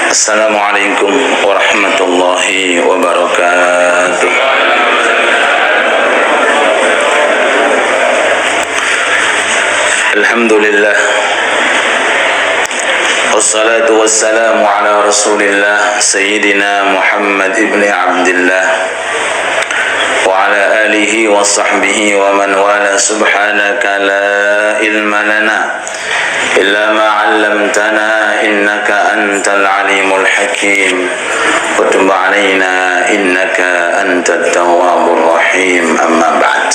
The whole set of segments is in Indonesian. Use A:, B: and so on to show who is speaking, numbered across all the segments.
A: Assalamualaikum warahmatullahi wabarakatuh. Alhamdulillah, wassalatu wassalamu ala rasulillah Sayyidina Muhammad ibn Abdillah wa ala alihi wa sahbihi wa man wala. Subhanaka la ilma lana illa ma 'allamtana innaka antal alimul hakim wa tub 'alaina innaka antat tawwabur rahim. Amma ba'd.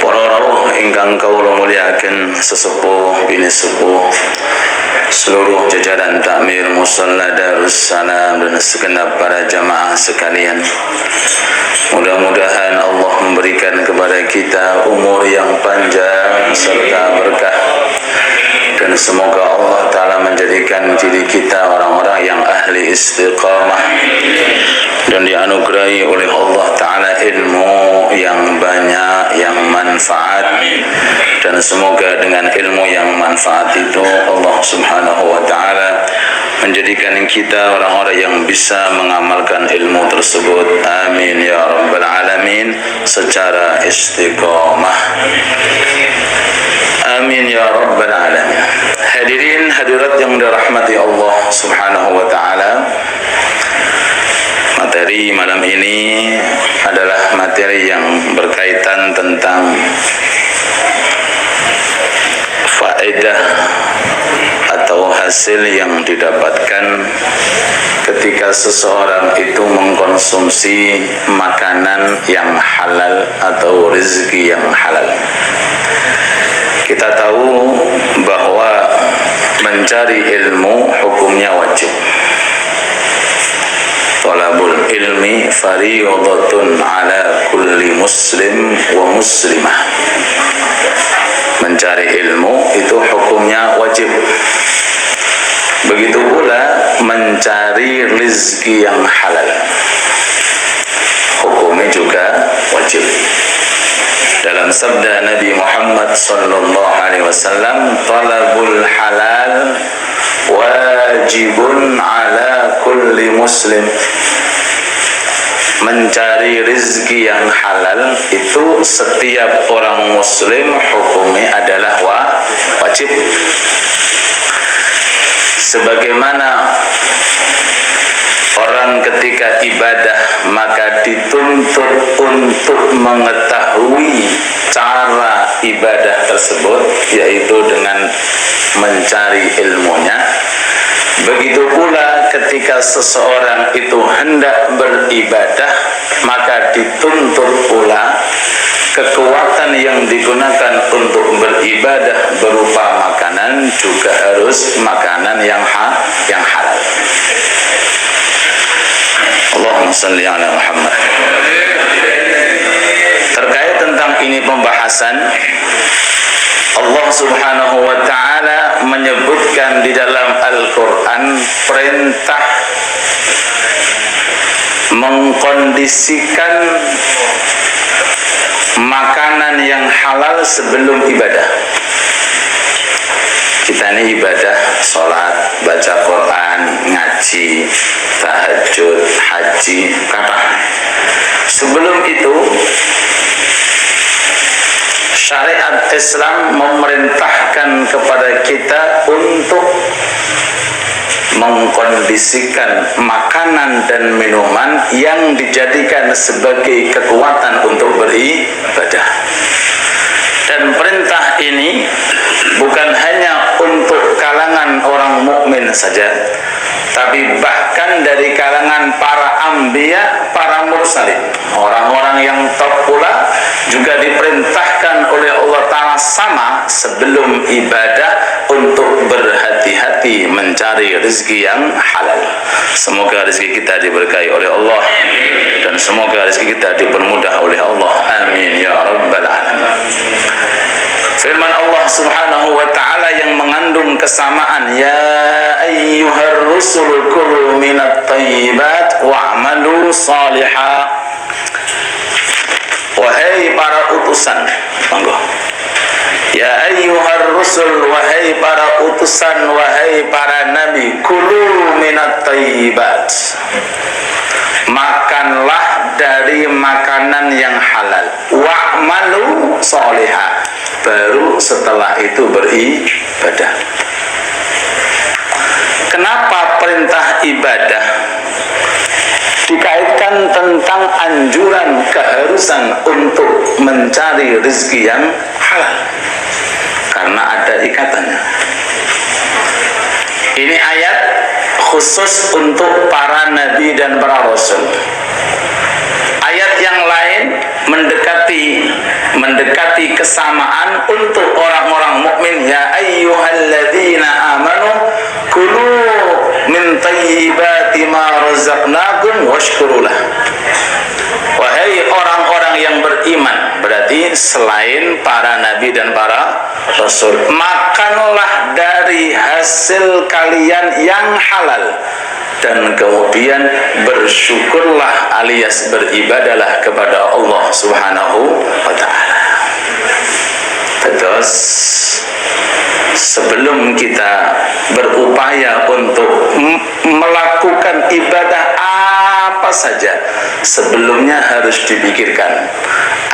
A: Para rawuh ingkang kawula mulyakaken, sesepuh bini sepuh, seluruh jajaran takmir musalla Darussalam dan segenap para jamaah sekalian, mudah-mudahan Allah memberikan kepada kita umur yang panjang serta berkah, dan semoga Allah Ta'ala menjadikan diri kita orang-orang yang ahli istiqamah dan dianugerahi oleh Allah Ta'ala ilmu yang banyak, yang manfaat, dan semoga dengan ilmu yang manfaat itu Allah Subhanahu wa Ta'ala menjadikan kita orang-orang yang bisa mengamalkan ilmu tersebut. Amin ya rabbal alamin secara istiqamah. Amin ya rabbal alamin. Hadirin hadirat yang dirahmati Allah Subhanahu wa Ta'ala, materi malam ini adalah materi yang berkaitan tentang faedah atau hasil yang didapatkan ketika seseorang itu mengkonsumsi makanan yang halal atau rezeki yang halal. Kita tahu bahwa mencari ilmu hukumnya wajib. Talabul ilmi fariidatun ala kulli muslim wa muslimah. Mencari ilmu itu hukumnya wajib. Begitu pula mencari rezeki yang halal, hukumnya juga wajib. Dalam sabda Nabi Muhammad sallallahu alaihi wasallam, talabul halal wajibun ala kulli muslim. Mencari rezeki yang halal itu setiap orang muslim hukumnya adalah wajib. Sebagaimana orang ketika ibadah maka dituntut untuk mengetahui cara ibadah tersebut, yaitu dengan mencari ilmunya. Begitu pula ketika seseorang itu hendak beribadah, maka dituntut pula kekuatan yang digunakan untuk beribadah berupa makanan juga harus makanan yang halal. Allahumma salli ala Muhammad. Terkait tentang ini pembahasan, Allah Subhanahu wa Ta'ala menyebutkan di dalam Al-Quran perintah mengkondisikan makanan yang halal sebelum ibadah. Kita ini ibadah, sholat, baca Quran, ngaji, tahajud, haji, kata. Sebelum itu, syariat Islam memerintahkan kepada kita untuk mengkondisikan makanan dan minuman yang dijadikan sebagai kekuatan untuk beribadah. Dan perintah ini bukan hanya untuk kalangan orang mukmin saja, tapi bahkan dari kalangan para anbiya, para mursalin, orang-orang yang top pula juga diperintahkan oleh Allah Ta'ala sama sebelum ibadah untuk berhati-hati mencari rezeki yang halal. Semoga rezeki kita diberkahi oleh Allah, dan semoga rezeki kita dipermudah oleh Allah. Amin ya rabbal alamin. Firman Allah Subhanahu wa Ta'ala yang mengandung kesamaan, ya ayyuhar rusul kulu minat thayyibat wa'malu salihah. Wahai para utusan, monggo. Ya ayyuhar rusul, wahai para utusan, wahai para nabi, kulu minat thayyibat, makanlah dari makanan yang halal, wa'malu sholihah, baru setelah itu beribadah. Kenapa perintah ibadah dikaitkan tentang anjuran keharusan untuk mencari rezeki yang halal? Karena ada ikatannya. Ini ayat khusus untuk para nabi dan para rasul. Ayat yang lain mendekati kesamaan untuk orang-orang mukmin. Ya ayyuhalladzina amanu kulu min thayyibati ma razaqnakum washkurulah. Wahai orang-orang yang beriman, berarti selain para nabi dan para rasul, makanlah dari hasil kalian yang halal, dan kemudian bersyukurlah alias beribadahlah kepada Allah Subhanahu wa ta'ala. Terus sebelum kita berupaya untuk melakukan ibadah apa saja, sebelumnya harus dipikirkan,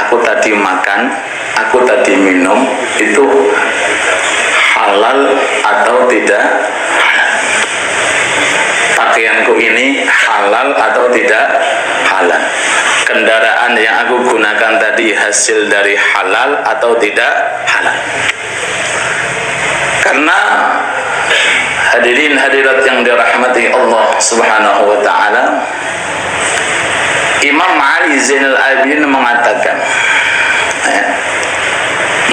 A: aku tadi makan, aku tadi minum, itu halal atau tidak halal? Pakaianku ini halal atau tidak halal? Kendaraan yang aku gunakan tadi hasil dari halal atau tidak halal? Karena hadirin hadirat yang dirahmati Allah Subhanahu wa ta'ala, Imam Ali Zainal Abidin mengatakan,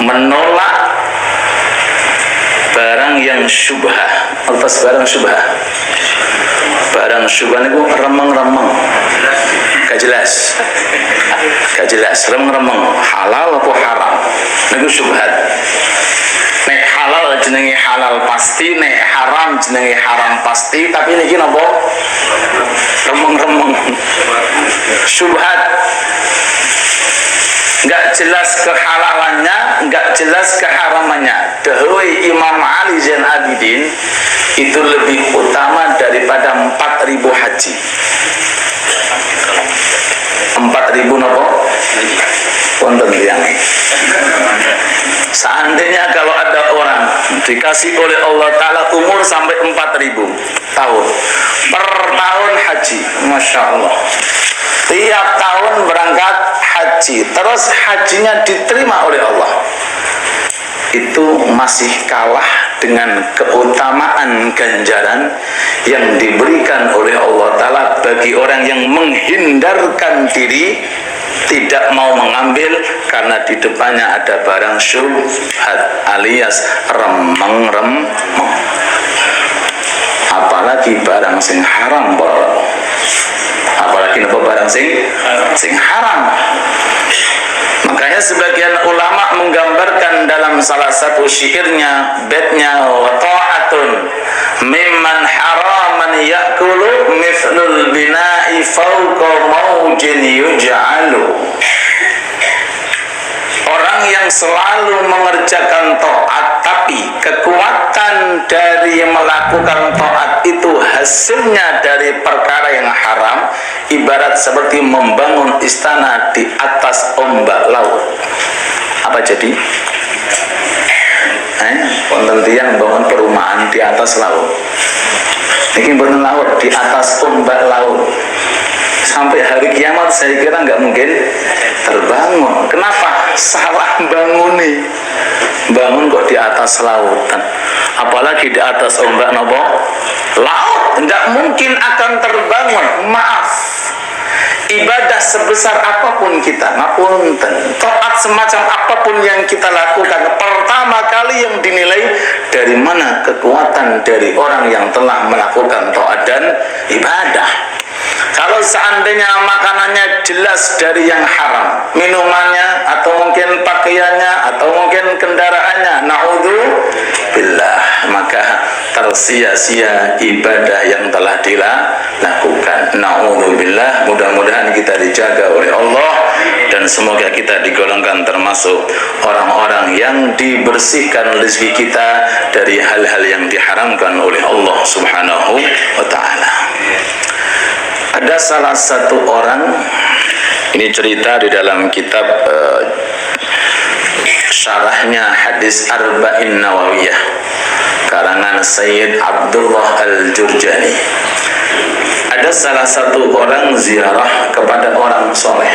A: menolak barang yang syubhah. Atas barang syubhah, barang syubhah itu remeng-remeng, gak jelas, remeng-remeng, halal atau haram, itu syubhat. Nek halal jenenge halal pasti, nek haram jenenge haram pasti, tapi niki napa? Remeng-remeng, syubhat. Enggak jelas kehalalannya, enggak jelas keharamannya. Dahulu Imam Ali Zainal Abidin itu lebih utama daripada 4.000 haji. 4.000 nopo? Wonten tiyang. Seandainya kalau ada orang dikasih oleh Allah Ta'ala umur sampai 4.000 tahun, per tahun haji, Masya Allah, tiap tahun berangkat haji, terus hajinya diterima oleh Allah, itu masih kalah dengan keutamaan ganjaran yang diberikan oleh Allah Ta'ala bagi orang yang menghindarkan diri, tidak mau mengambil karena di depannya ada barang syubhat alias remeng-remeng. Apalagi barang sing haram, apalagi barang sing haram. Makanya sebagian ulama menggambarkan dalam salah satu syairnya, baitnya, wa ta'atun mimman haraman ya'kulu mithlul bina'i fawqa mawjin yuj'alu. Orang yang selalu mengerjakan taat, tapi kekuatan dari melakukan taat itu hasilnya dari perkara yang haram, ibarat seperti membangun istana di atas ombak laut. Apa jadi? Wonten tiyang bangun perumahan di atas laut. Ini bangun laut di atas ombak laut. Sampai hari kiamat saya kira nggak mungkin terbangun. Kenapa? Salah bangun nih. Bangun kok di atas lautan, apalagi di atas ombak nopo laut, nggak mungkin akan terbangun. Maaf, ibadah sebesar apapun kita, ngapunten, taat semacam apapun yang kita lakukan, pertama kali yang dinilai dari mana kekuatan dari orang yang telah melakukan taat dan ibadah. Kalau seandainya makanannya jelas dari yang haram, minumannya atau mungkin pakaiannya atau mungkin kendaraannya, naudzubillah, maka tersia-sia ibadah yang telah dilakukan. Naudzubillah, mudah-mudahan kita dijaga oleh Allah dan dan semoga kita digolongkan termasuk orang-orang yang dibersihkan rezeki kita dari hal-hal yang diharamkan oleh Allah Subhanahu wa ta'ala. Ada salah satu orang, ini cerita di dalam kitab syarahnya hadis Arba'in Nawawiyah karangan Sayyid Abdullah Al-Jurjani. Ada salah satu orang ziarah kepada orang soleh,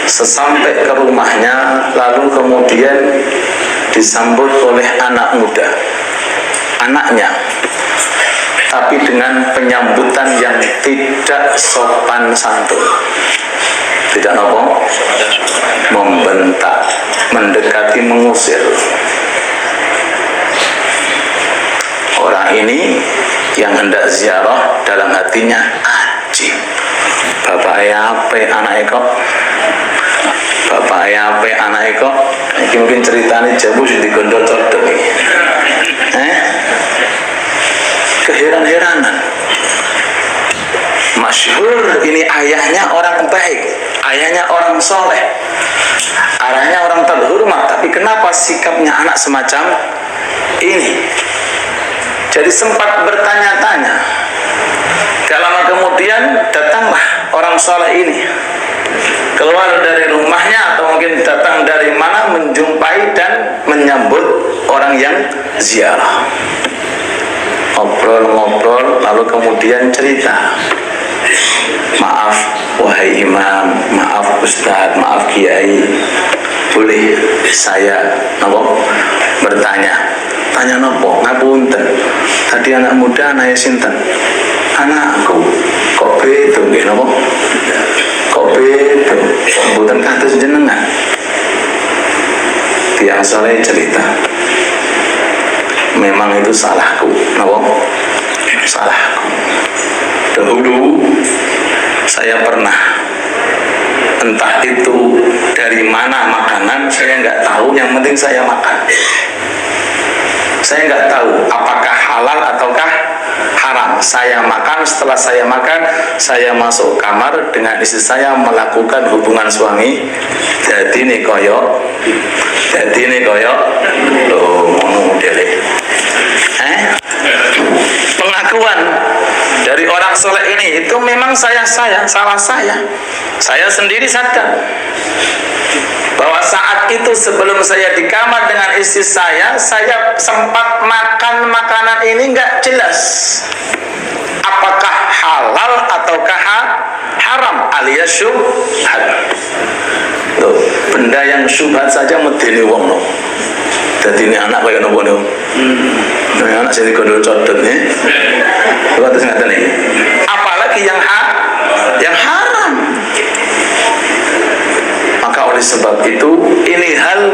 A: sesampai ke rumahnya, lalu kemudian disambut oleh anak muda, anaknya, tapi dengan penyambutan yang tidak sopan santun, tidak nopo, membentak, mendekati, mengusir. Orang ini yang hendak ziarah dalam hatinya, ajib, bapak apa anak kok, bapak apa anak kok, ini mungkin ceritanya jauh di gondol codok ini. Keheran-heranan, masyhur ini ayahnya orang baik, ayahnya orang soleh, arahnya orang terhormat, tapi kenapa sikapnya anak semacam ini? Jadi sempat bertanya-tanya. Gak lama kemudian datanglah orang soleh ini, keluar dari rumahnya atau mungkin datang dari mana, menjumpai dan menyambut orang yang ziarah. Ngobrol-ngobrol, lalu kemudian cerita, maaf wahai imam, maaf ustadz, maaf kiai, boleh saya bertanya? Tanya nopo, ngapunten, tadi anak muda anaknya sinten? Anakku. Kok beto nggih nopo? Kok beto? Mboten kados jenengan. Tiang soleh cerita, memang itu salahku, nopo? Salahku. Dahulu saya pernah, entah itu dari mana makanan, saya nggak tahu, yang penting saya makan. Saya nggak tahu apakah halal ataukah haram. Saya makan, setelah saya makan, saya masuk kamar dengan istri saya melakukan hubungan suami. Jadi ini koyo loh, ngono modele. Pengakuan dari orang soleh ini, itu memang salah saya sendiri sadar bahwa saat itu sebelum saya di kamar dengan istri saya sempat makan makanan ini nggak jelas apakah halal ataukah haram alias syubhat. Loh, benda yang syubhat saja medeni wong no. Jadi ini anak kayak nopo nih. Nah, anak sini gondol codot nih. Coba terus ngata nih. Apalagi yang haram. Maka oleh sebab itu, ini hal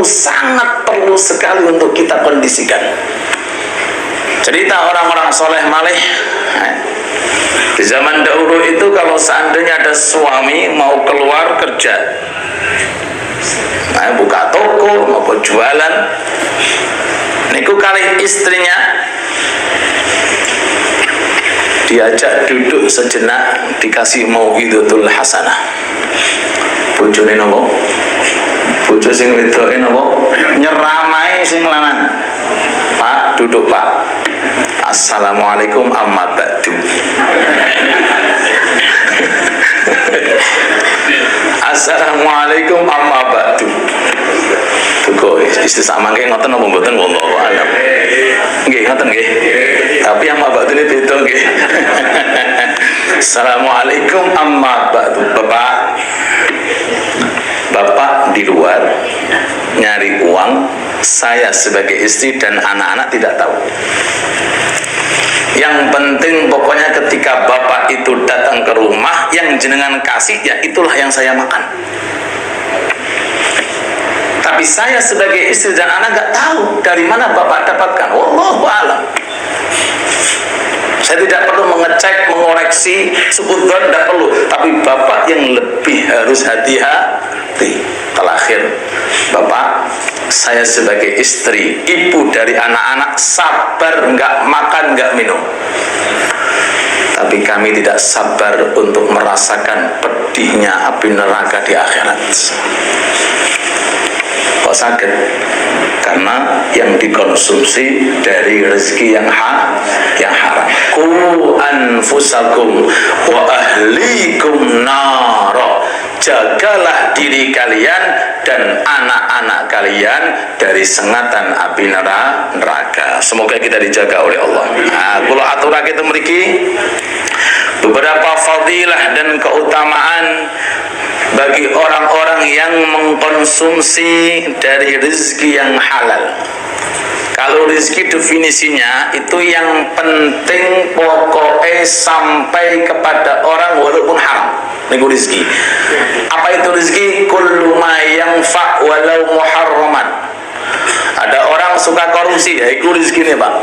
A: sangat perlu sekali untuk kita kondisikan. Cerita orang-orang soleh malih. Di zaman dahulu itu, kalau seandainya ada suami mau keluar kerja, buka toko maupun jualan, niku kali istrinya diajak duduk sejenak, dikasih mau'izatul hasanah. Bojone nopo? Bojo sing wedoke nopo? Nyeramai sing lanang. Pak, duduk Pak. Assalamualaikum amma ba'du. Assalamualaikum amma ba'du. Tuh istri sama nggih ngoten napa mboten wallahu alam. Nggih ngoten nggih. Tapi amma ba'du ini beda nggih. Assalamualaikum amma ba'du. Bapak di luar nyari uang, saya sebagai istri dan anak-anak tidak tahu. Yang penting pokoknya ketika bapak itu datang ke rumah, yang jenengan kasih, ya itulah yang saya makan. Tapi saya sebagai istri dan anak gak tahu dari mana bapak dapatkan. Wallahu a'lam. Saya tidak perlu mengecek, mengoreksi, suudzon, tidak perlu. Tapi bapak yang lebih harus hati-hati. Terakhir, bapak, saya sebagai istri, ibu dari anak-anak, sabar, nggak makan, nggak minum. tapi kami tidak sabar untuk merasakan pedihnya api neraka di akhirat. Kok sakit? Karena yang dikonsumsi dari rezeki yang haram. Qu anfusakum wa ahlikum nara. Jagalah diri kalian dan anak-anak kalian dari sengatan api neraka. Semoga kita dijaga oleh Allah. Kula aturake itu mriki beberapa fadilah dan keutamaan bagi orang-orang yang mengkonsumsi dari rezeki yang halal. Kalau rezeki definisinya itu yang penting pokoknya sampai kepada orang walaupun haram. Ini rezeki. Apa itu rezeki? Kullu ma yanfa' walau muharraman. Ada orang suka korupsi, ya itu rezeki nih Pak.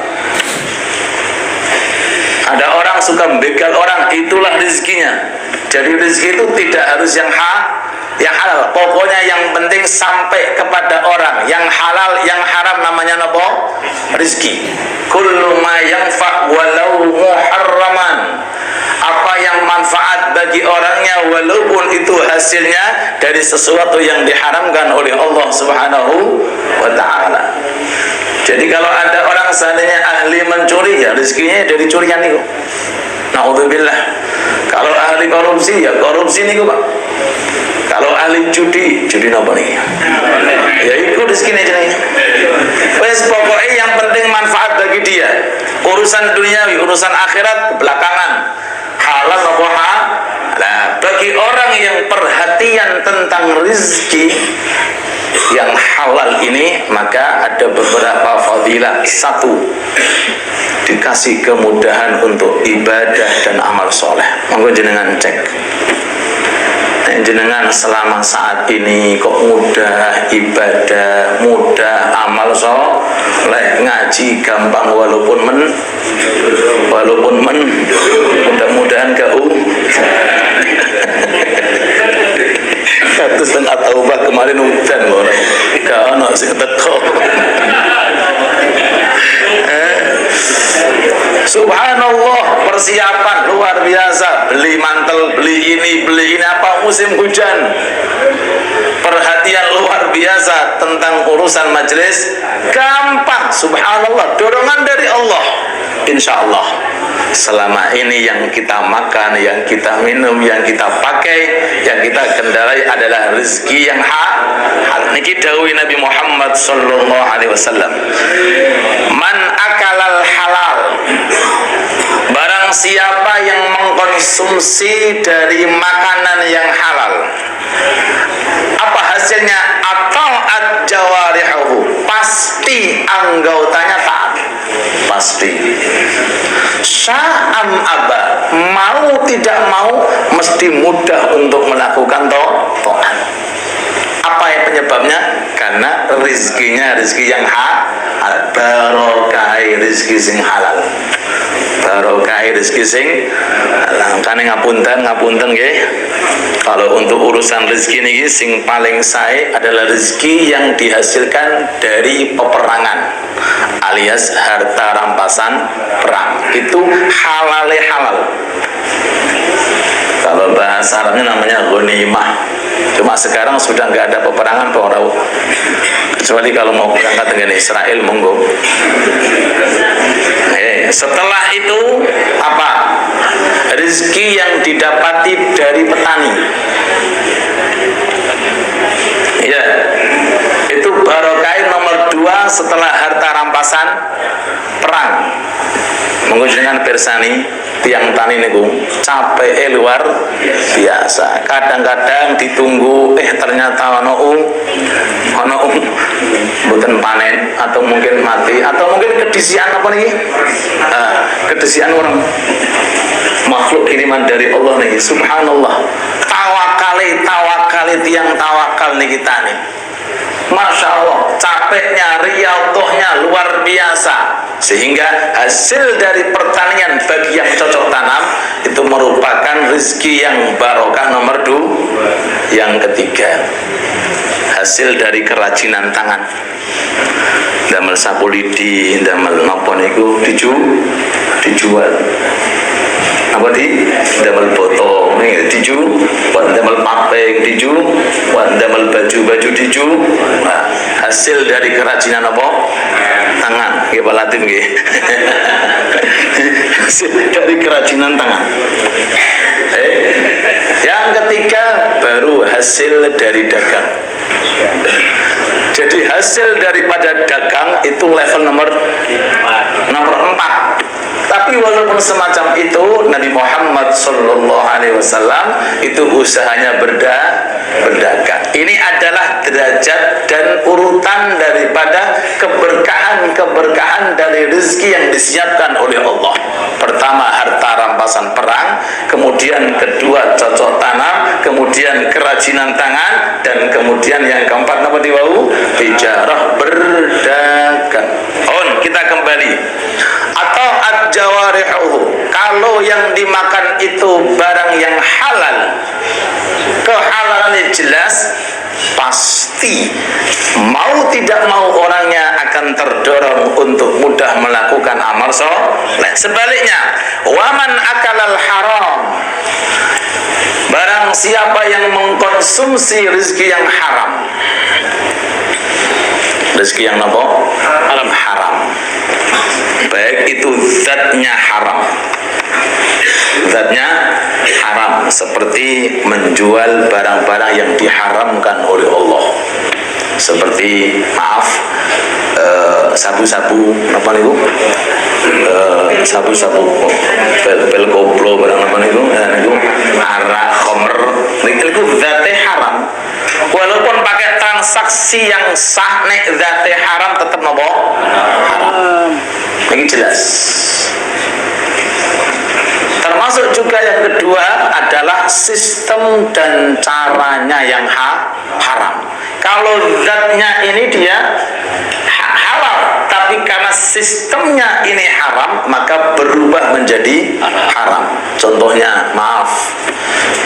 A: Ada orang suka membegal orang, itulah rezekinya. Jadi rezeki itu tidak harus yang halal. Pokoknya yang penting sampai kepada orang. Yang halal, yang haram namanya apa? Rezeki. Kullu ma yanfa' walau muharraman. Apa yang manfaat bagi orangnya walaupun itu hasilnya dari sesuatu yang diharamkan oleh Allah Subhanahu wa ta'ala. Jadi kalau ada orang seandainya ahli mencuri, ya rezekinya dari curian itu. Na'udzubillah. Kalau ahli korupsi, ya korupsi niku Pak. Kalau ahli judi apa nih? Ya itu rezekinya jenenge. Wes pokoknya yang penting manfaat bagi dia. Urusan duniawi, urusan akhirat belakangan. Halal apa halal? Nah, bagi orang yang perhatian tentang rezeki yang halal ini, maka ada beberapa fadilah. Satu, dikasih kemudahan untuk ibadah dan amal soleh. Monggo jenengan cek. Jenengan selama saat ini kok mudah ibadah, mudah amal soleh, ngaji gampang walaupun mudah-mudahan satu setengah taubah kemarin hujan orang gak ono sing teko. Subhanallah, persiapan luar biasa, beli mantel, beli ini apa musim hujan. Perhatian luar biasa tentang urusan majelis, gampang. Subhanallah, dorongan dari Allah. Insya Allah selama ini yang kita makan, yang kita minum, yang kita pakai, yang kita kendalai adalah rezeki yang halal. Niki dawuh Nabi Muhammad sallallahu alaihi wasallam, man akalal halal, barang siapa yang mengkonsumsi dari makanan yang halal, apa hasilnya? Ata'at jawarihuhu, pasti anggotanya taat, pasti. Sya'am aba, mau tidak mau mesti mudah untuk melakukan taat. Apa yang penyebabnya? Karena rezeki yang halal. Barokah rezeki sing halal. Barokah rezeki sing halal. Kane ngapunten nggih. Kalau untuk urusan rezeki niki sing paling sae adalah rezeki yang dihasilkan dari peperangan alias harta rampasan perang. Itu halal. Kalau bahasa Arabnya namanya ghanimah. Cuma sekarang sudah nggak ada peperangan Pak, kecuali kalau mau berangkat dengan Israel, monggo. Setelah itu apa? Rezeki yang didapati dari petani. Ya, itu barokah nomor 2 setelah harta rampasan perang. Monggo jenengan pirsani tiang tani niku capek luar biasa. Kadang-kadang ditunggu ternyata ono mboten panen atau mungkin mati atau mungkin kedisian apa nih? Kedisian orang makhluk kiriman dari Allah nih. Subhanallah. Tawakali tiang tawakal nih kita nih. Masya Allah, capeknya, riyadhahnya luar biasa. Sehingga hasil dari pertanian bagi yang cocok tanam itu merupakan rezeki yang barokah nomor 2. Yang ketiga, hasil dari kerajinan tangan. Damel sapu lidi, damel napa niku dijual. Apa di damel botol nih diju, buat damel papeng diju, buat damel baju diju. Nah, hasil dari kerajinan apa? Tangan. Nggih Pak Latif nggih. Hasil dari kerajinan tangan. Yang ketiga baru hasil dari dagang. Jadi hasil daripada dagang itu level nomor 4. Tapi walaupun semacam itu, Nabi Muhammad SAW itu usahanya berdagang. Ini adalah derajat dan urutan daripada keberkahan dari rezeki yang disiapkan oleh Allah. Pertama harta rampasan perang, kemudian kedua cocok tanam, kemudian kerajinan tangan, dan kemudian yang keempat apa diwau? Tijarah, berdagang. Kita kembali. Atau jawarihuhu, kalau yang dimakan itu barang yang halal, kehalalannya jelas, pasti mau tidak mau orangnya akan terdorong untuk mudah melakukan amal soleh. Sebaliknya, waman akalal haram, barang siapa yang mengkonsumsi rezeki yang haram, rezeki yang apa? Haram. Baik itu zatnya haram, seperti menjual barang-barang yang diharamkan oleh Allah, seperti sabu-sabu apa niku, sabu-sabu bel koplo barang apa niku, arak, khamr, niku zate haram. Walaupun pakai transaksi yang sah, nek zate haram tetap nopo haram. Ini jelas. Termasuk juga yang kedua adalah sistem dan caranya yang haram. Kalau zatnya ini dia halal, tapi karena sistemnya ini haram, maka berubah menjadi haram. Contohnya,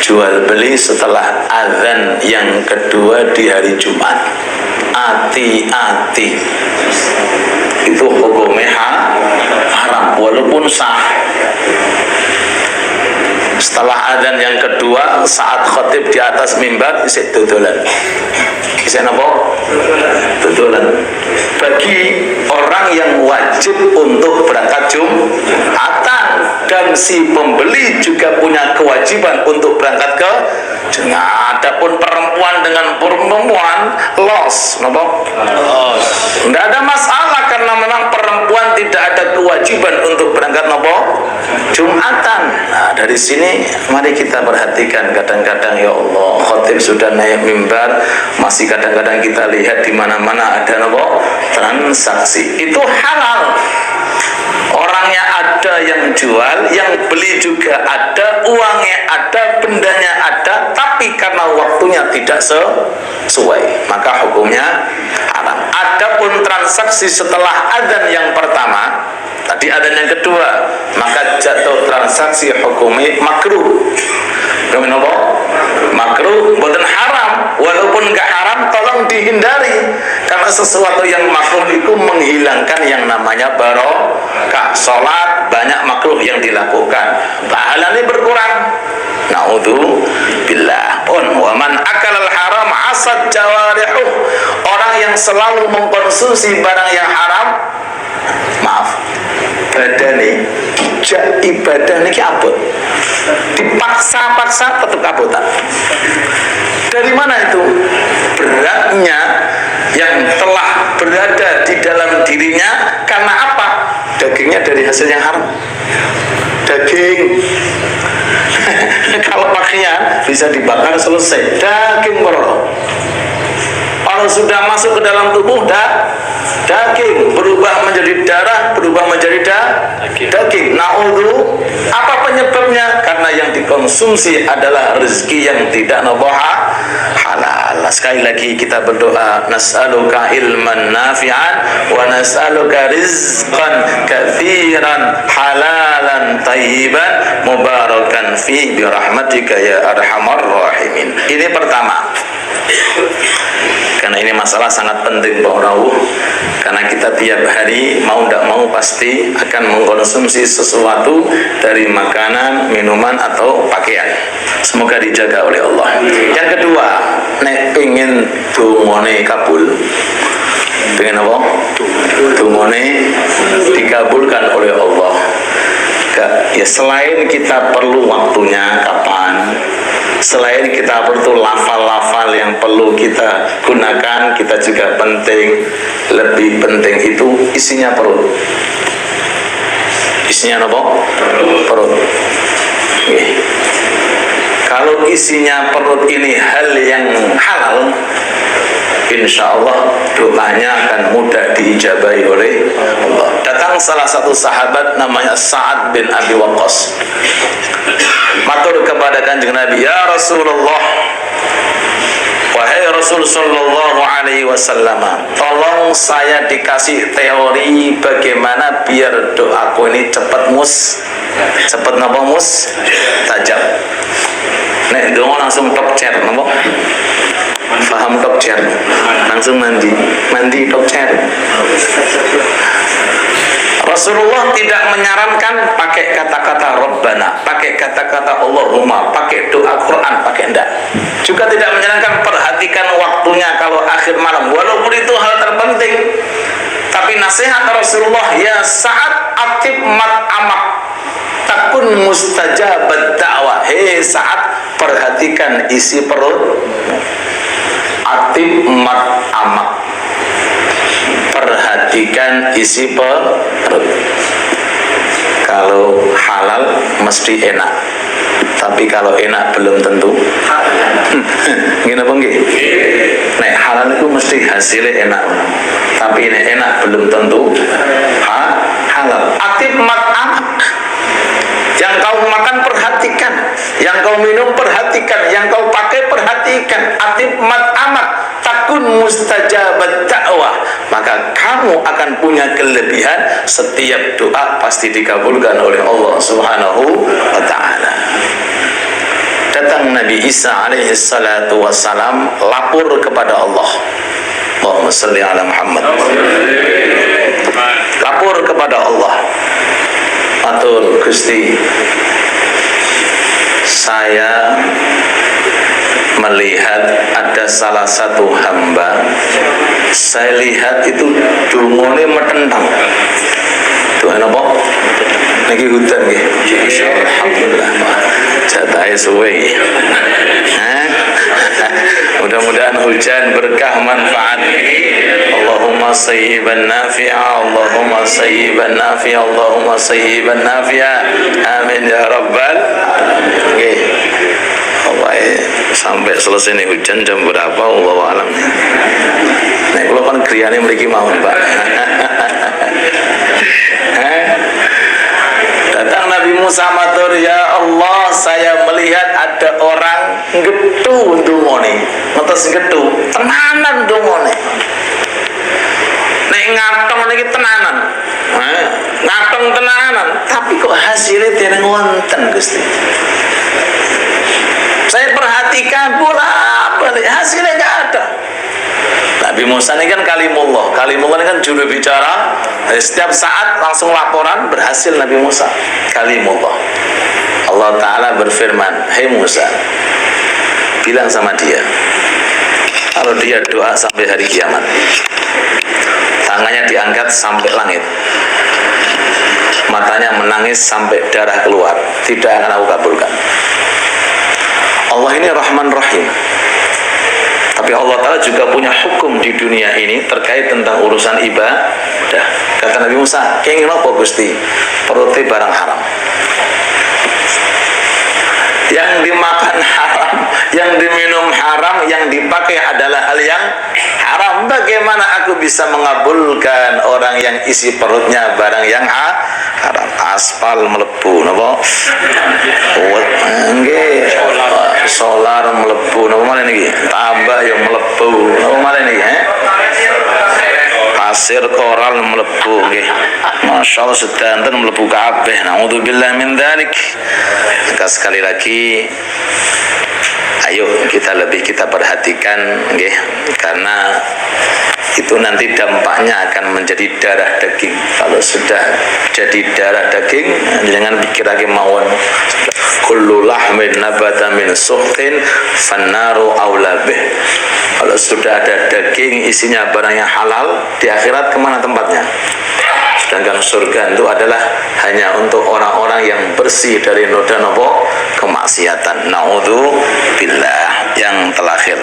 A: jual beli setelah azan yang kedua di hari Jumat. Hati-hati, itu hukumnya haram walaupun sah. Setelah azan yang kedua, saat khatib di atas mimbar, isi dodolan. Isi apa? Dodolan. Bagi orang yang wajib untuk berangkat Jumatan, dan si pembeli juga punya kewajiban untuk berangkat ke Jumat. Adapun perempuan dengan perempuan loss, tidak ada masalah karena memang perempuan tidak ada kewajiban untuk berangkat Jumatan. Nah, dari sini mari kita perhatikan, kadang-kadang ya Allah, khatib sudah naik mimbar, masih kadang-kadang kita lihat di mana-mana ada transaksi. Itu halal. Orangnya ada yang jual, yang beli juga ada, uangnya ada, bendanya ada, tapi karena waktunya tidak sesuai, maka hukumnya haram. Adapun transaksi setelah adzan yang pertama, tadi adzan yang kedua, maka jatuh transaksi hukumnya makruh. Makruh, bukan haram. Walaupun enggak haram, tolong dihindari, karena sesuatu yang makruh itu menghilangkan yang namanya barokah. Salat banyak makruh yang dilakukan, pahalanya berkurang. Naudzubillah. Wa man akalal haram asad jawarihuh, orang yang selalu mengkonsumsi barang yang haram, badane ibadah niki abot, dipaksa-paksa tetap abotan. Dari mana itu? Beratnya yang telah berada di dalam dirinya. Karena apa? Dagingnya dari hasil yang haram. Daging kalau pakaian bisa dibakar selesai, daging merorot. Kalau sudah masuk ke dalam tubuh, daging berubah menjadi darah, berubah menjadi daging. Naudzu, apa penyebabnya? Karena yang dikonsumsi adalah rezeki yang tidak halal. Sekali lagi kita berdoa, nas'aluka ilman nafi'an wa nas'aluka rizqan katsiran halalan thayyiban mubarakan fi bi rahmatika ya arhamar rahimin. Ini pertama. Karena ini masalah sangat penting Pak Rawuh. Karena kita tiap hari mau tidak mau pasti akan mengkonsumsi sesuatu dari makanan, minuman atau pakaian. Semoga dijaga oleh Allah. Yang kedua, nek pengen dungone kabul. Pengen apa? Dungone dikabulkan oleh Allah. Ya selain kita perlu waktunya kapan, selain kita perlu lafal-lafal yang perlu kita gunakan, kita juga penting, lebih penting itu isinya perut. Isinya apa? Perut. Okay. Kalau isinya perut ini hal yang halal, insya Allah doanya akan mudah diijabahi oleh Allah. Datang salah satu sahabat namanya Sa'ad bin Abi Waqqas, matur kepada Kanjeng Nabi, ya Rasulullah, wahai Rasul sallallahu alaihi wasallam, tolong saya dikasih teori bagaimana biar doaku ini cepat tajam. Nek doa langsung top chair, napa? Faham top chair? Langsung mandi top chair. Rasulullah tidak menyarankan pakai kata-kata Rabbana, pakai kata-kata Allahumma, pakai doa Quran, pakai enggak. Juga tidak menyarankan perhatikan waktunya kalau akhir malam, walaupun itu hal terpenting. Tapi nasihat Rasulullah, ya Sa'ad atib mat'amak takun mustajabat da'wah. Hei Sa'ad, perhatikan isi perut. Atib mat'amak, perhatikan isi perut. Kalau halal mesti enak, tapi kalau enak belum tentu. Gini apa nggih? Nek halal itu mesti hasilnya enak, tapi nek enak belum tentu halal. Atib mat'amak, yang kau makan perhatikan, yang kau minum perhatikan, yang kau pakai perhatikan. Atib mat'amak takun mustajabat da'wah, maka kamu akan punya kelebihan, setiap doa pasti dikabulkan oleh Allah Subhanahu wa ta'ala. Datang Nabi Isa alaihi salatu wassalam lapor kepada Allah. Allahumma salli ala Muhammad. Lapor kepada Allah, matur Gusti, saya melihat ada salah satu hamba, saya lihat itu dungone metentang. Tuhan apa? Niki hutan nggih. Insyaallah, alhamdulillah. Jatahe suwe. Mudah-mudahan hujan berkah manfaat. Allahumma sayyiban nafi'a, Allahumma sayyiban nafi'a, Allahumma sayyiban nafi'a. Amin ya rabbal alamin. Nggih. Sampai selesai nih hujan jam berapa wallahu alam. Nek kula kan griyane mriki mawon, Pak. Datang Nabi Musa matur, ya Allah, saya melihat ada orang getu ndungone. Ngetes getu, tenanan ndungone. Nek ngatong niki tenanan. Ngatong tenanan, tapi kok hasilnya dereng wonten, Gusti. Saya perhatikan bolak-balik, hasilnya nggak ada. Nabi Musa ini kan kalimullah. Kalimullah ini kan juru bicara. Setiap saat langsung laporan, berhasil Nabi Musa. Kalimullah. Allah Ta'ala berfirman, hei Musa, bilang sama dia, kalau dia doa sampai hari kiamat, tangannya diangkat sampai langit, matanya menangis sampai darah keluar, tidak akan aku kabulkan. Allah ini Rahman Rahim, tapi Allah Ta'ala juga punya hukum di dunia ini terkait tentang urusan ibadah. Kata Nabi Musa, kenging apa Gusti? Perutnya barang haram, yang dimakan haram, yang diminum haram, yang dipakai adalah hal yang haram. Bagaimana aku bisa mengabulkan orang yang isi perutnya barang yang haram? Aspal melebu napa? Nggih. Solar melebu napa malih niki? Tambah yang melebu napa malih niki, Pasir koral melebu nggih. Masyaallah sedanten melebu kabeh. Naudzubillah min dzalik. Maka sekali lagi ayo kita perhatikan nggih, karena itu itu nanti dampaknya akan menjadi darah daging. Kalau sudah jadi darah daging, jangan pikir lagi mawon. Kullu lahmin nabata min suhtin fannaru aula bih. Kalau sudah ada daging isinya barang yang halal, di akhirat kemana tempatnya? Sedangkan surga itu adalah hanya untuk orang-orang yang bersih dari noda nopo kemaksiatan. Naudzubillah. Yang terakhir,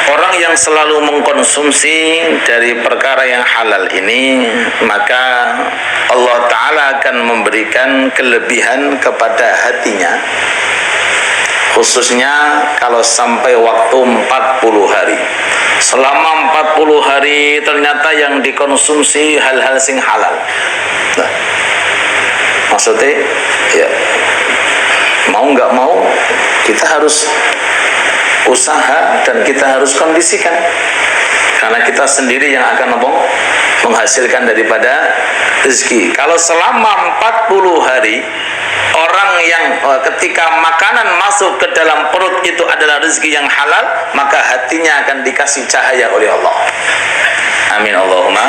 A: orang yang selalu mengkonsumsi dari perkara yang halal ini, maka Allah Ta'ala akan memberikan kelebihan kepada hatinya, khususnya kalau sampai waktu 40 hari. Selama 40 hari ternyata yang dikonsumsi hal-hal sing halal. Nah, maksudnya ya mau nggak mau kita harus usaha dan kita harus kondisikan, karena kita sendiri yang akan menghasilkan daripada rezeki. Kalau selama 40 hari orang yang ketika makanan masuk ke dalam perut itu adalah rezeki yang halal, maka hatinya akan dikasih cahaya oleh Allah. Amin Allahumma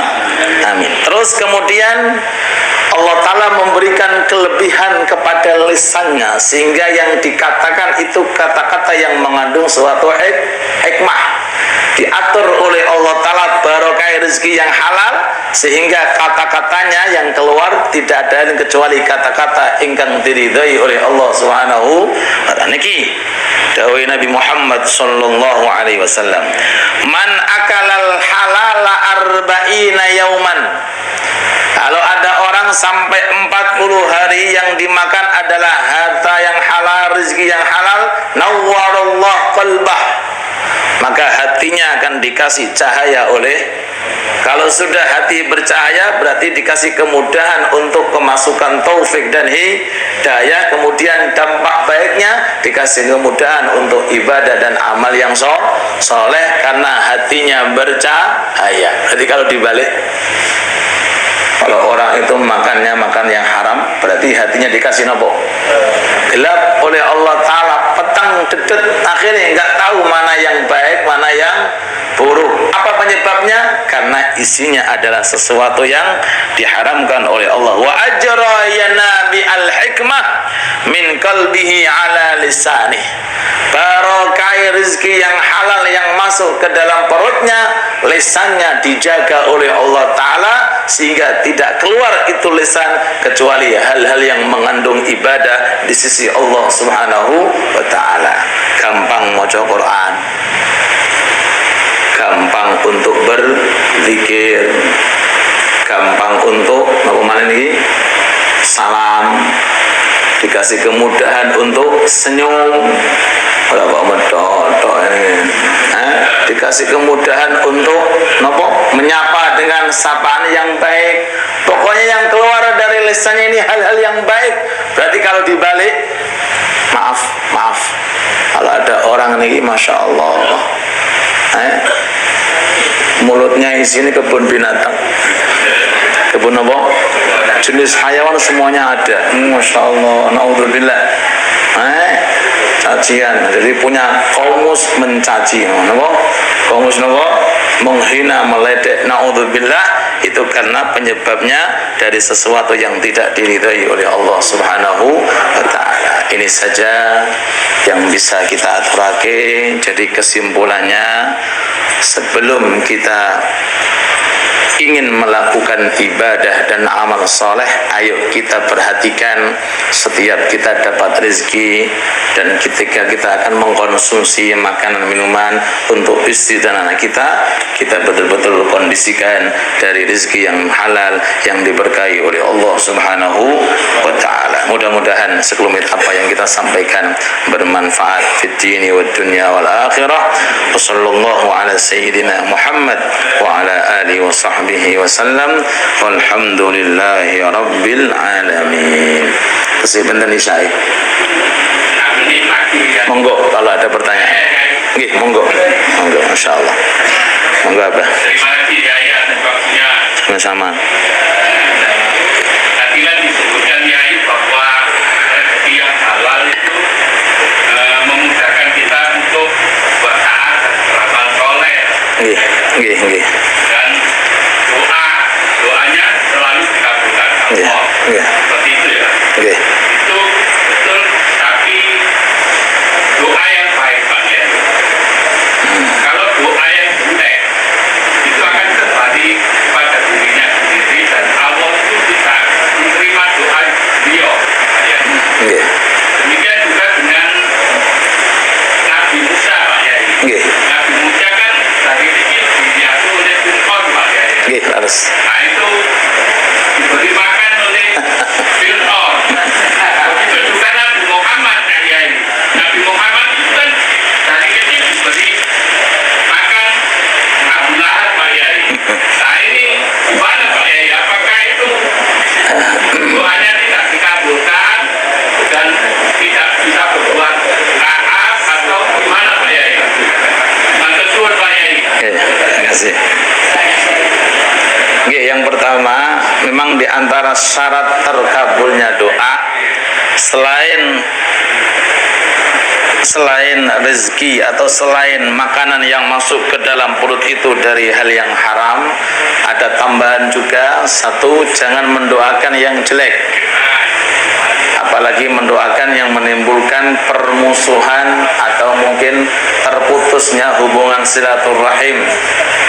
A: amin. Terus kemudian Allah Ta'ala memberikan kelebihan kepada lisannya, sehingga yang dikatakan itu kata-kata yang mengandung suatu hikmah. Diatur oleh Allah Ta'ala barokah rezeki yang halal, sehingga kata-katanya yang keluar tidak ada kecuali kata-kata ingkang diridhai oleh Allah Subhanahu wa ta'ala. Niki dawuh Nabi Muhammad sallallahu alaihi wasallam, man akalal halala arba'ina yauman. Kalau ada orang sampai 40 hari yang dimakan adalah harta yang halal, rezeki yang halal, nawwarallah qalbah, maka hatinya akan dikasih cahaya oleh. Kalau sudah hati bercahaya, berarti dikasih kemudahan untuk kemasukan taufik dan hidayah. Kemudian dampak baiknya dikasih kemudahan untuk ibadah dan amal yang soleh, karena hatinya bercahaya. Jadi kalau dibalik, kalau orang itu makannya makan yang haram, berarti hatinya dikasih nopo? Gelap oleh Allah Ta'ala, petang dedet, akhirnya nggak tahu mana yang baik, mana yang buruk. Apa penyebabnya? Karena isinya adalah sesuatu yang diharamkan oleh Allah. Wa ajrayana bi al-hikmah min qalbihi ala lisanih. Barokah rezeki yang halal yang masuk ke dalam perutnya, lisannya dijaga oleh Allah Ta'ala, sehingga tidak keluar itu lisan kecuali hal-hal yang mengandung ibadah di sisi Allah Subhanahu wa Ta'ala. Gampang maca Quran, gampang untuk berzikir, gampang untuk salam, dikasih kemudahan untuk senyum, dikasih kemudahan untuk menyapa dengan sapaan yang baik. Pokoknya yang keluar dari lisannya ini hal-hal yang baik. Berarti kalau dibalik, maaf, kalau ada orang ini masya Allah, mulutnya isinya kebun binatang, kebun apa? Jenis hayawan semuanya ada. Masya Allah, naudzubillah. Cacian, jadi punya kaumus mencaci, kaumus menghina, meledek, naudzubillah. Itu karena penyebabnya dari sesuatu yang tidak diridhai oleh Allah Subhanahu wa Ta'ala. Ini saja yang bisa kita aturake. Jadi kesimpulannya, sebelum kita ingin melakukan ibadah dan amal soleh, ayo kita perhatikan setiap kita dapat rezeki, dan ketika kita akan mengkonsumsi makanan minuman untuk istri dan anak kita, kita betul-betul kondisikan dari rezeki yang halal yang diberkahi oleh Allah Subhanahu wa Ta'ala. Mudah-mudahan sekelumit apa yang kita sampaikan bermanfaat fid dini wad dunya wal akhirah. Wa sallallahu ala sayyidina Muhammad wa ala alihi wa sahbihi wasallam, walhamdulillahi rabbil alamin. Terus benten isai. Monggo kalau ada pertanyaan. Nggih, monggo. Monggo, masyaallah. Monggo apa?
B: Terima kasih Yaya atas waktunya.
A: Sama-sama.
B: Tadi kan disebutkan Yai bahwa rezeki yang halal itu memudahkan kita untuk
A: Nggih, nggih.
B: dan doanya selalu dikabulkan
A: Nggih,
B: Allah.
A: nggih.
B: Seperti itu ya.
A: Nggih.
B: Itu betul, tapi doa yang baik Pak Kiai. Kalau doa yang jelek itu akan kembali pada dirinya sendiri dan Allah itu bisa menerima doa beliau. Ya.
A: Nggih.
B: Demikian juga dengan Nabi Musa Pak Kiai.
A: Nggih.
B: Nabi Musa kan dari kecil diasuh oleh Fir'aun Pak Kiai.
A: Nggih, harus.
B: Nah itu diberi makan oleh Fir'aun. Begitu juga Nabi Muhammad Pak Kiai. Nabi Muhammad itu kan dari kecil diberi makan Abu Lahab Pak Kiai. Nah ini gimana Pak Kiai? Apakah itu doanya tidak dikabulkan dan tidak bisa berbuat taat atau gimana Pak Kiai? Matur suwun Pak Kiai.
A: Oke, terima kasih. Oke, yang pertama, memang di antara syarat terkabulnya doa selain rezeki atau selain makanan yang masuk ke dalam perut itu dari hal yang haram, ada tambahan juga, satu, jangan mendoakan yang jelek, apalagi mendoakan yang menimbulkan permusuhan atau mungkin terputusnya hubungan silaturahim.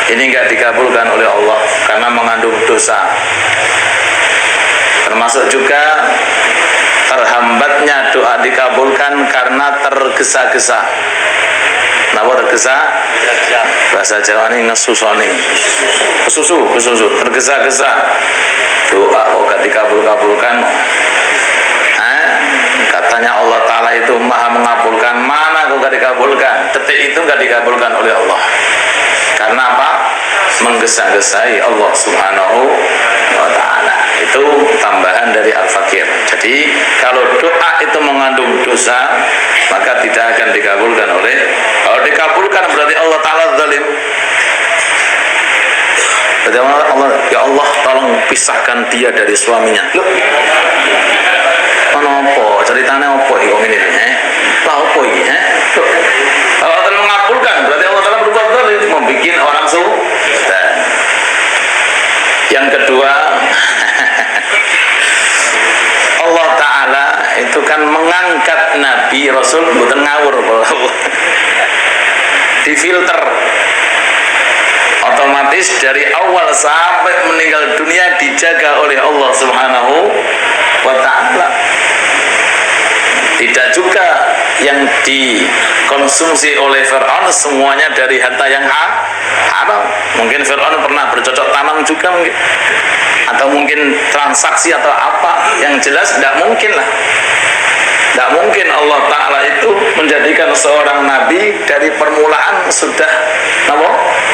A: Ini enggak dikabulkan oleh Allah karena mengandung dosa. Termasuk juga terhambatnya doa dikabulkan karena tergesa-gesa. Kenapa tergesa? Bahasa Jawa ini ngesusoni, kesusu, tergesa-gesa. Doa kok gak dikabul-kabulkan. Katanya Allah Ta'ala itu maha mengabulkan, mana kok gak dikabulkan? Detik itu gak dikabulkan oleh Allah. Karena apa? Menggesa-gesai Allah Subhanahu wa Ta'ala. Itu tambahan dari Al-Fakir. Jadi kalau doa itu mengandung dosa, maka tidak akan dikabulkan oleh. Kalau dikabulkan berarti Allah Ta'ala zalim. Berarti Allah, ya Allah tolong pisahkan dia dari suaminya. Loh, apa? Ceritanya apa iki kok ngene iki? Lah apa iki, Kalau Allah mengabulkan berarti Allah Ta'ala berbuat zalim, membuat orang sudah. Yang kedua, Allah Ta'ala itu kan mengangkat Nabi Rasul bukan ngawur, difilter. Otomatis dari awal sampai meninggal dunia dijaga oleh Allah Subhanahu wa Ta'ala. Tidak juga yang dikonsumsi oleh Fir'aun semuanya dari harta yang haram. Mungkin Fir'aun pernah bercocok tanam juga mungkin, atau mungkin transaksi atau apa. Yang jelas tidak mungkin lah. Tidak mungkin Allah Ta'ala itu menjadikan seorang nabi dari permulaan sudah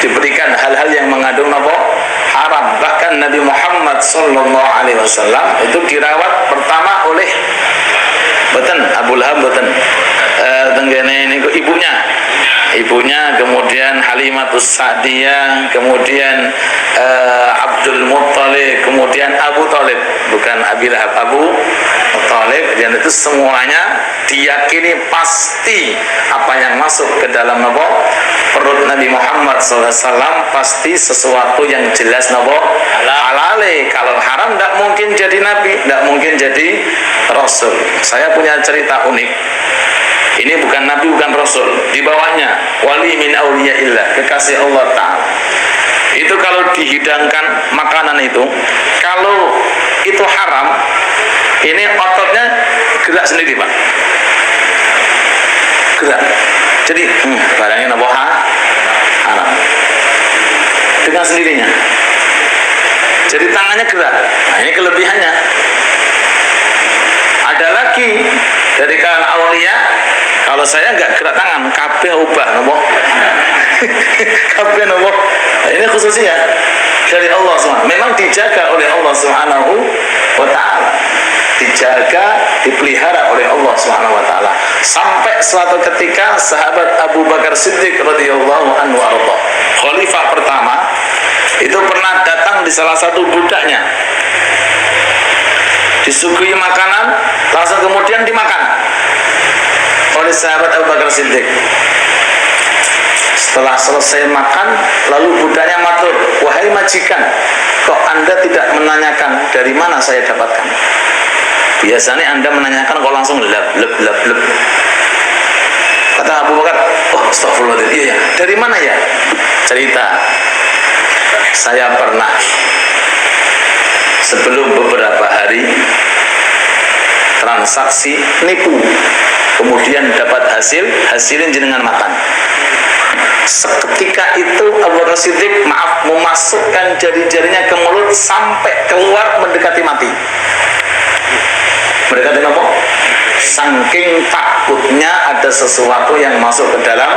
A: diberikan hal-hal yang mengandung haram. Bahkan Nabi Muhammad SAW itu dirawat pertama oleh Abu Lahab, tenggene ini ibunya, kemudian Halimatus Sa'diyah, kemudian Abdul Muttalib, kemudian Abu Talib, bukan Abi Lahab, Abu Talib. Dan itu semuanya diyakini pasti apa yang masuk ke dalam perut Nabi Muhammad SAW pasti sesuatu yang jelas halale. Kalau haram tidak mungkin jadi nabi, tidak mungkin jadi rasul. Saya punya cerita unik. Ini bukan nabi, bukan rasul. Di bawahnya wali min auliyaillah, kekasih Allah Ta'ala. Itu kalau dihidangkan makanan itu, kalau itu haram, ini ototnya gerak sendiri, Pak. Gerak. Jadi barangnya haram dengan sendirinya. Jadi tangannya gerak. Nah, ini kelebihannya. Ada lagi dari kalangan aulia, kalau saya nggak gerak tangan, kabeh ubah, kabeh Nah, ini khususnya dari Allah SWT. Memang dijaga oleh Allah Subhanahu wa Ta'ala. Dijaga, dipelihara oleh Allah Subhanahu wa Ta'ala. Sampai suatu ketika sahabat Abu Bakar Siddiq radhiyallahu anhu arda, khalifah pertama, itu pernah datang di salah satu budaknya, disuguhi makanan, langsung kemudian dimakan oleh sahabat Abu Bakar Siddiq. Setelah selesai makan, lalu budaknya matur, wahai majikan, kok Anda tidak menanyakan dari mana saya dapatkan? Biasanya Anda menanyakan kok langsung lep. Kata Abu Bakar, oh astagfirullah, iya ya, dari mana ya? Cerita, saya pernah sebelum beberapa hari transaksi nipu, kemudian dapat hasilin jenengan makan. Seketika itu Abu Bakar Siddiq memasukkan jari-jarinya ke mulut sampai keluar mendekati mati. Mendekati apa? Saking takutnya ada sesuatu yang masuk ke dalam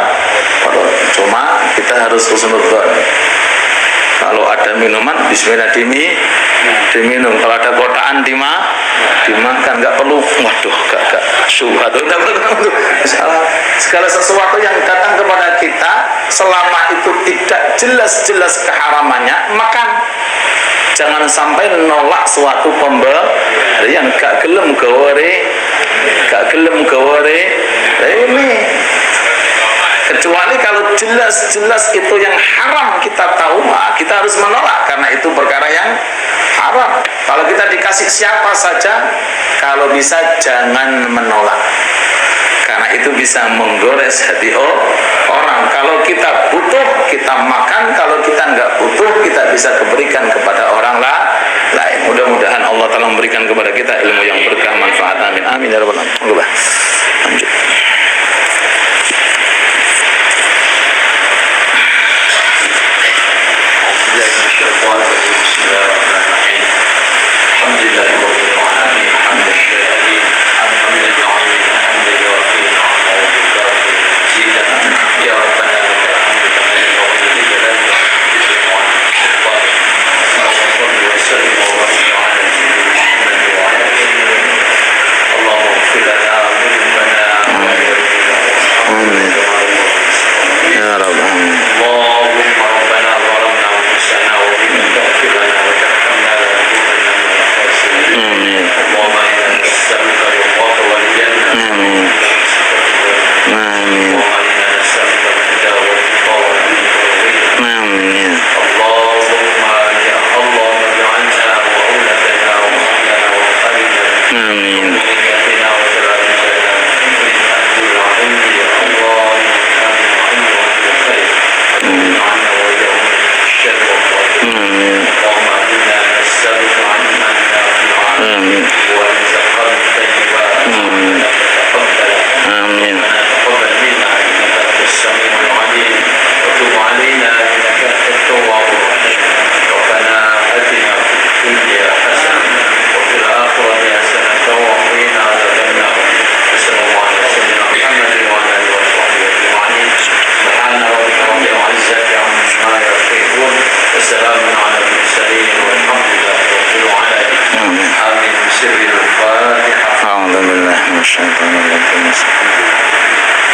A: perut. Cuma kita harus husnudzon. Kalau ada minuman, bismillah diminum. Kalau ada kotaan dimakan, nggak perlu. Waduh, gak syubhat. Segala sesuatu yang datang kepada kita, selama itu tidak jelas-jelas keharamannya, makan. Jangan sampai nolak suatu pemberian, gak gelem gaware ini. Kecuali kalau jelas-jelas itu yang haram kita tahu, kita harus menolak karena itu perkara yang haram. Kalau kita dikasih siapa saja, kalau bisa jangan menolak, karena itu bisa menggores hati orang. Kalau kita butuh, kita makan. Kalau kita nggak butuh, kita bisa berikan kepada orang lain. Mudah-mudahan Allah telah memberikan kepada kita ilmu yang berkah, manfaat. Amin amin ya rabbal alamin. Lanjut.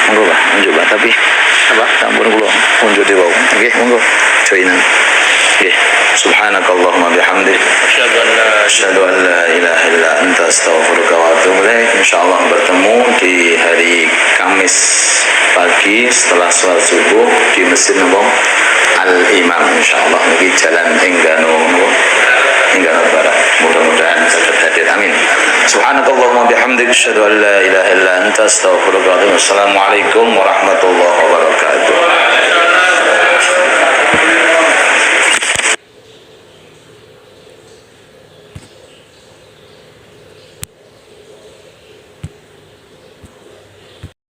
A: Monggo Pak, unjuk Pak, tapi apa? Sampun kula unjuk di bawah. Nggih, monggo joinan. Nggih. Subhanakallahumma bihamdik asyhadu an la ilaha illa anta astaghfiruka wa atubu ilaik. Insyaallah bertemu di hari Kamis pagi setelah salat subuh di Masjid Nabawi Al-Imam, insyaallah niki jalan Enggano Barat. Mudah-mudahan saged hadir. Amin. Subhanakallahumma bihamdik asyhadu an la ilaha illa anta astaghfiruka wa atubu ilaik. Assalamualaikum warahmatullahi wabarakatuh.